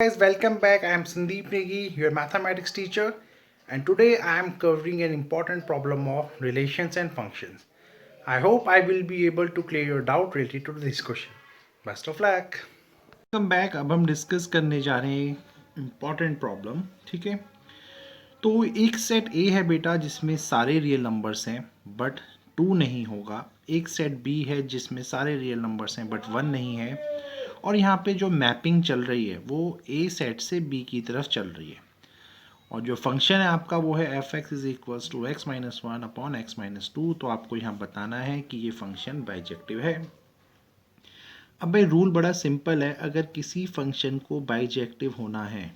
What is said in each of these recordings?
Guys, welcome back. I am Sandeep Negi, your mathematics teacher, and today I am covering an important problem of relations and functions. I hope I will be able to clear your doubt related to this question. Best of luck. Welcome back. अब हम discuss करने जा रहे हैं important problem. ठीक है, तो एक सेट ए है बेटा जिसमें सारे रियल नंबर्स हैं बट 2 नहीं होगा. एक सेट बी है जिसमें सारे रियल नंबर्स हैं बट 1 नहीं है. और यहाँ पे जो मैपिंग चल रही है वो ए सेट से बी की तरफ चल रही है. और जो फंक्शन है आपका वो है F X is equals to X minus one upon X minus two. तो आपको यहाँ बताना है कि ये फंक्शन बाइजेक्टिव है. अब भाई रूल बड़ा सिंपल है. अगर किसी फंक्शन को बाइजेक्टिव होना है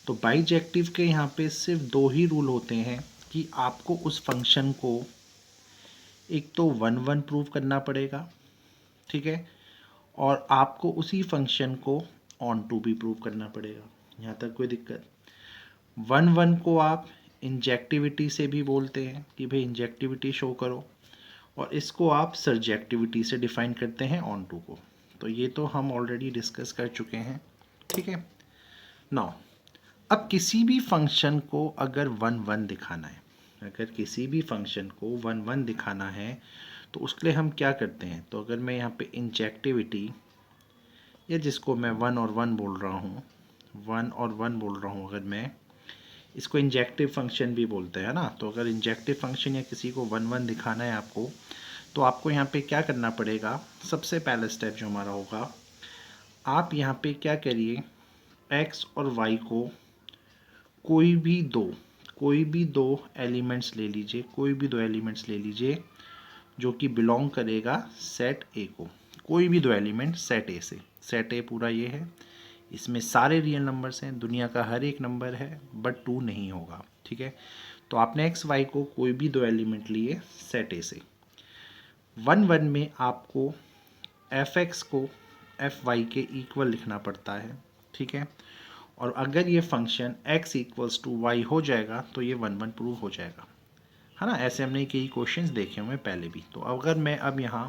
तो बाइजेक्टिव के यहाँ पे सिर्फ दो ही रूल होते हैं कि आपको उस फंक्शन को एक तो वन वन प्रूव करना पड़ेगा, ठीक है, और आपको उसी फंक्शन को ऑन टू भी प्रूव करना पड़ेगा. यहाँ तक कोई दिक्कत? वन वन को आप इंजेक्टिविटी से भी बोलते हैं कि भाई इंजेक्टिविटी शो करो, और इसको आप सर्जेक्टिविटी से डिफाइन करते हैं ऑन टू को. तो ये तो हम ऑलरेडी डिस्कस कर चुके हैं. ठीक है, नाउ अब किसी भी फंक्शन को अगर वन वन दिखाना है, अगर किसी भी फंक्शन को वन वन दिखाना है तो उसके लिए हम क्या करते हैं. तो अगर मैं यहाँ पे इंजेक्टिविटी, या जिसको मैं वन और वन बोल रहा हूँ, वन और वन बोल रहा हूँ, अगर मैं इसको इंजेक्टिव फंक्शन भी बोलते हैं ना, तो अगर इंजेक्टिव फंक्शन या किसी को वन वन दिखाना है आपको, तो आपको यहाँ पे क्या करना पड़ेगा. सबसे पहला स्टेप जो हमारा होगा, आप यहाँ पे क्या करिए, एक्स और वाई को कोई भी दो एलिमेंट्स ले लीजिए, कोई भी दो एलिमेंट्स ले लीजिए जो कि बिलोंग करेगा सेट ए को. कोई भी दो एलिमेंट सेट ए से. सेट ए पूरा ये है, इसमें सारे रियल नंबर्स हैं, दुनिया का हर एक नंबर है बट 2 नहीं होगा. ठीक है, तो आपने एक्स वाई को कोई भी दो एलिमेंट लिए सेट ए से. वन वन में आपको एफ एक्स को एफ वाई के इक्वल लिखना पड़ता है. ठीक है, और अगर ये function x equals to Y हो जाएगा तो ये वन वन प्रूव हो जाएगा, है ना. ऐसे हमने कई क्वेश्चंस देखे हुए पहले भी. तो अगर मैं अब यहाँ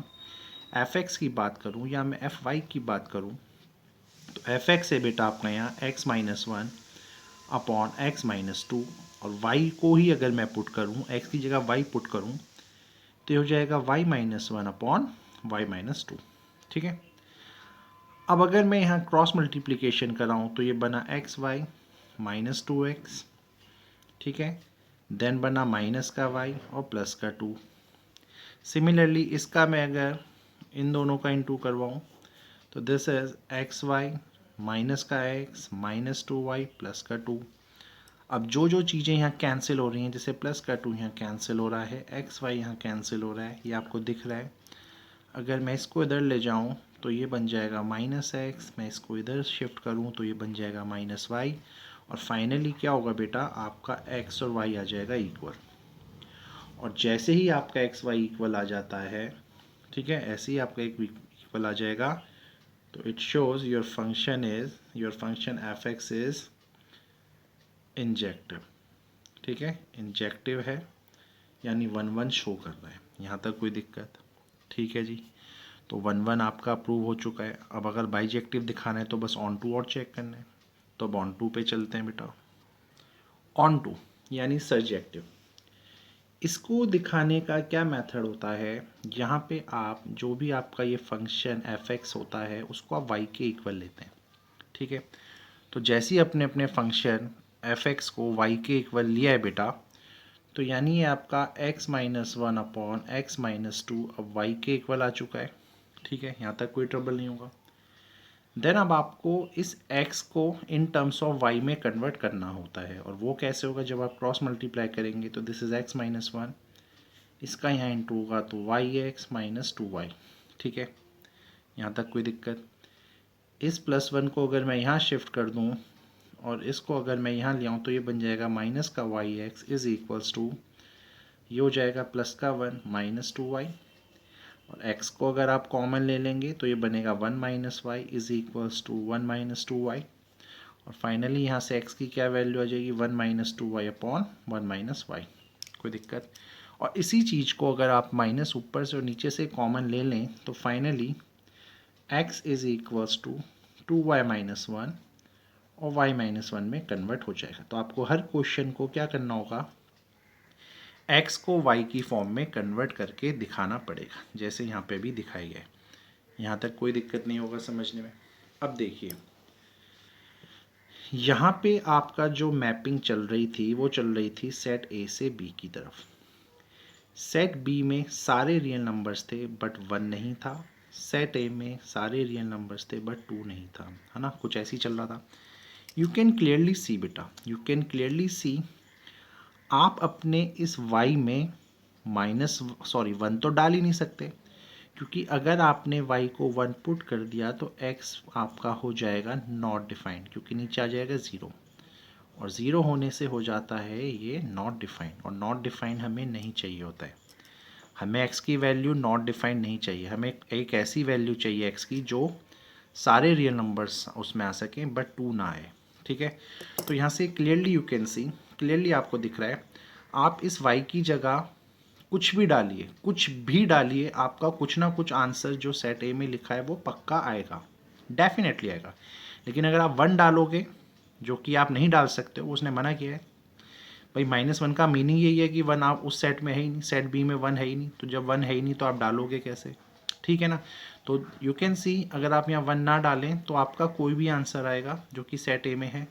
एफ एक्स की बात करूँ या मैं एफ वाई की बात करूँ, तो एफ एक्स है बेटा आपका यहाँ x minus one upon X minus to, और y को ही अगर मैं पुट करूँ, x की जगह y पुट करूँ, तो ये हो जाएगा y minus one upon Y minus two. ठीक है, अब अगर मैं यहाँ क्रॉस मल्टीप्लिकेशन कराऊँ तो ये बना X Y minus two X. ठीक है, देन बना माइनस का y और प्लस का 2. सिमिलरली इसका मैं अगर इन दोनों का इंटू करवाऊँ तो this is X Y minus का x minus two Y plus का 2. अब जो जो चीज़ें यहाँ कैंसिल हो रही हैं, जैसे प्लस का 2 यहाँ कैंसिल हो रहा है, एक्स वाई यहाँ कैंसिल हो रहा है, ये आपको दिख रहा है. अगर मैं इसको इधर ले जाऊँ तो ये बन जाएगा माइनस एक्स, मैं इसको इधर शिफ्ट करूँ तो ये बन जाएगा माइनस वाई, और फाइनली क्या होगा बेटा, आपका एक्स और वाई आ जाएगा इक्वल. और जैसे ही आपका एक्स वाई इक्वल आ जाता है, ठीक है, ऐसे ही आपका एक इक्वल आ जाएगा, तो it shows your function F X is injective. ठीक है, इंजेक्टिव है यानी वन वन शो कर रहा है. यहाँ तक कोई दिक्कत? ठीक है जी, तो वन वन आपका अप्रूव हो चुका है. अब अगर बाइजेक्टिव दिखाना है तो बस ऑन टू और चेक करना है. तो अब ऑन टू पे चलते हैं बेटा. ऑन टू यानी सर्जेक्टिव, इसको दिखाने का क्या मेथड होता है, यहाँ पे आप जो भी आपका ये फंक्शन एफ एक्स होता है उसको आप वाई के इक्वल लेते हैं. ठीक है, तो जैसे ही अपने अपने फंक्शन एफ एक्स को वाई के इक्वल लिया है बेटा, तो यानी ये आपका x minus one upon X minus to अब y के इक्वल आ चुका है. ठीक है, यहाँ तक कोई ट्रबल नहीं होगा. देन अब आपको इस x को इन टर्म्स ऑफ y में कन्वर्ट करना होता है, और वो कैसे होगा, जब आप क्रॉस मल्टीप्लाई करेंगे तो this is x minus one, इसका यहाँ इंटू होगा तो Y X minus two Y. ठीक है, यहाँ तक कोई दिक्कत? इस प्लस वन को अगर मैं यहाँ शिफ्ट कर दूँ और इसको अगर मैं यहाँ ले आऊँ तो ये बन जाएगा माइनस का Y X is equals to, ये हो जाएगा प्लस का वन माइनस टू वाई, और x को अगर आप कॉमन ले लेंगे तो ये बनेगा one minus Y is equals to one minus two Y, और फाइनली यहाँ से x की क्या वैल्यू आ जाएगी, one minus two Y upon one minus Y. कोई दिक्कत? और इसी चीज़ को अगर आप माइनस ऊपर से और नीचे से कॉमन ले लें तो finally x is equals to two Y minus one और y माइनस वन में कन्वर्ट हो जाएगा। तो आपको हर क्वेश्चन को क्या करना होगा, x को y की फॉर्म में कन्वर्ट करके दिखाना पड़ेगा, जैसे यहाँ पे भी दिखाई गया। यहाँ तक कोई दिक्कत नहीं होगा समझने में। अब देखिए यहाँ पे आपका जो मैपिंग चल रही थी वो चल रही थी सेट ए से बी की तरफ। सेट बी में सारे रियल नंबर्स थे बट 1 नहीं था। सेट ए में सारे रियल नंबर्स थे बट 2 नहीं था, है ना, कुछ ऐसी चल रहा था। यू कैन क्लियरली सी बेटा, यू कैन क्लियरली सी, आप अपने इस y में वन तो डाल ही नहीं सकते, क्योंकि अगर आपने y को 1 पुट कर दिया तो x आपका हो जाएगा नॉट डिफाइंड, क्योंकि नीचे आ जाएगा 0, और 0 होने से हो जाता है ये नॉट डिफाइंड, और नॉट डिफाइंड हमें नहीं चाहिए होता है। हमें x की वैल्यू नॉट डिफाइंड नहीं चाहिए, हमें एक ऐसी वैल्यू चाहिए x की जो सारे रियल नंबर्स उसमें आ सकें बट 2 ना आए। ठीक है, तो यहाँ से clearly you can see, clearly आपको दिख रहा है, आप इस y की जगह कुछ भी डालिए, कुछ भी डालिए, आपका कुछ ना कुछ आंसर जो सेट ए में लिखा है वो पक्का आएगा, डेफिनेटली आएगा। लेकिन अगर आप 1 डालोगे, जो कि आप नहीं डाल सकते हो, उसने मना किया है भाई, -1 का मीनिंग यही है कि 1 आप उस सेट में है ही नहीं, सेट बी में 1 है ही नहीं, तो जब 1 है ही नहीं तो आप डालोगे कैसे, ठीक है ना। तो यू कैन सी, अगर आप यहाँ 1 ना डालें तो आपका कोई भी आंसर आएगा जो कि सेट ए में है,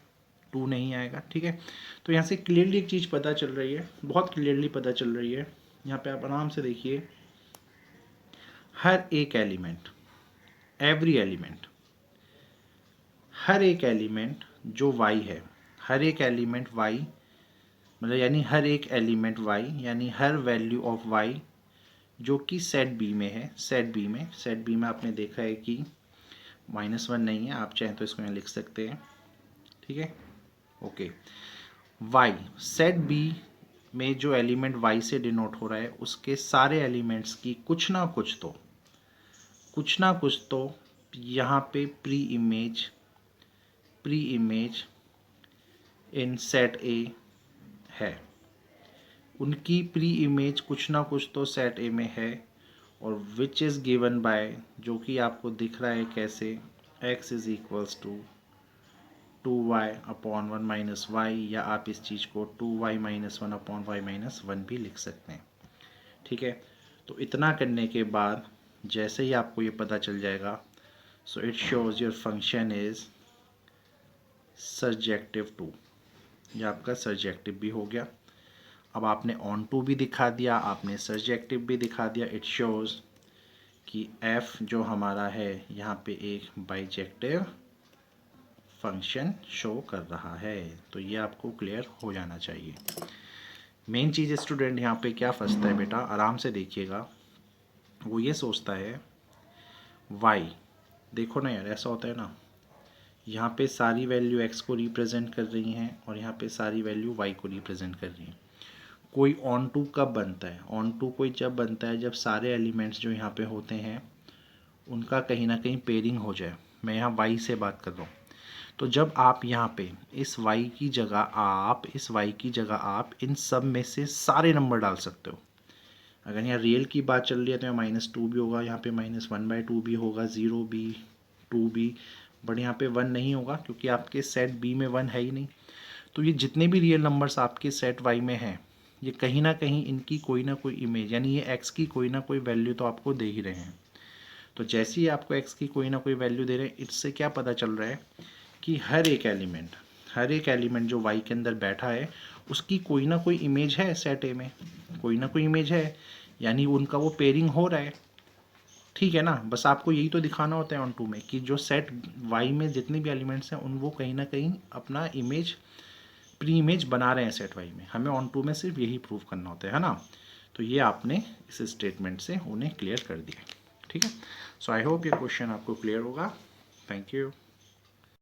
2 नहीं आएगा। ठीक है, तो यहाँ से क्लियरली एक चीज़ पता चल रही है, बहुत क्लियरली पता चल रही है। यहाँ पे आप आराम से देखिए, हर एक एलिमेंट, एवरी एलिमेंट, हर एक एलिमेंट जो y है, हर एक एलिमेंट y, मतलब यानी हर एक एलिमेंट y, यानी हर वैल्यू ऑफ y जो कि सेट बी में है, सेट बी में आपने देखा है कि -1 नहीं है, आप चाहें तो इसको यहाँ लिख सकते हैं। ठीक है, ओके। y, सेट बी में जो एलिमेंट y से डिनोट हो रहा है उसके सारे एलिमेंट्स की कुछ ना कुछ तो यहाँ पे प्री इमेज इन सेट ए है, उनकी प्री इमेज कुछ ना कुछ तो सेट ए में है, और विच इज़ गिवन बाय, जो कि आपको दिख रहा है कैसे, x is equals to 2y upon 1 minus Y, या आप इस चीज़ को 2y minus 1 upon Y minus 1 भी लिख सकते हैं। ठीक है, तो इतना करने के बाद जैसे ही आपको ये पता चल जाएगा, so it shows your function is surjective 2, ये आपका सर्जेक्टिव भी हो गया। अब आपने ऑन टू भी दिखा दिया, आपने सर्जेक्टिव भी दिखा दिया, इट शोज़ कि f जो हमारा है यहाँ पे एक बाइजेक्टिव फंक्शन शो कर रहा है। तो ये आपको क्लियर हो जाना चाहिए। मेन चीज़ स्टूडेंट यहाँ पे क्या फंसता है बेटा, आराम से देखिएगा, वो ये सोचता है y, देखो ना यार, ऐसा होता है ना, यहाँ पे सारी वैल्यू x को रिप्रेजेंट कर रही हैं और यहाँ पे सारी वैल्यू y को रिप्रेजेंट कर रही हैं। कोई ऑन टू कब बनता है, ऑन टू कोई जब बनता है जब सारे एलिमेंट्स जो यहाँ पे होते हैं उनका कहीं ना कहीं पेयरिंग हो जाए। मैं यहाँ y से बात कर रहा हूँ, तो जब आप यहाँ पे इस y की जगह आप इन सब में से सारे नंबर डाल सकते हो। अगर यहाँ रियल की बात चल रही है तो यहाँ -2 भी होगा, यहाँ पे -1/2 भी होगा, 0 भी, 2 भी, बट यहाँ पे 1 नहीं होगा क्योंकि आपके सेट बी में 1 है ही नहीं। तो ये जितने भी रियल नंबर्स आपके सेट वाई में हैं, ये कहीं ना कहीं इनकी कोई ना कोई इमेज, यानी ये एक्स की कोई ना कोई वैल्यू तो आपको दे ही रहे हैं। तो जैसे ही आपको एक्स की कोई ना कोई वैल्यू दे रहे हैं, इससे क्या पता चल रहा है कि हर एक एलिमेंट जो वाई के अंदर बैठा है उसकी कोई ना कोई इमेज है सेट ए में, कोई ना कोई इमेज है, यानी उनका वो पेयरिंग हो रहा है। ठीक है ना, बस आपको यही तो दिखाना होता है ऑन टू में कि जो सेट वाई में जितने भी एलिमेंट्स हैं उन वो कहीं ना कहीं अपना इमेज, प्री इमेज बना रहे हैं सेट वाई में। हमें ऑन टू में सिर्फ यही प्रूव करना होता है ना। तो ये आपने इस स्टेटमेंट से उन्हें क्लियर कर दिया। ठीक है, सो आई होप ये क्वेश्चन आपको क्लियर होगा। Thank you.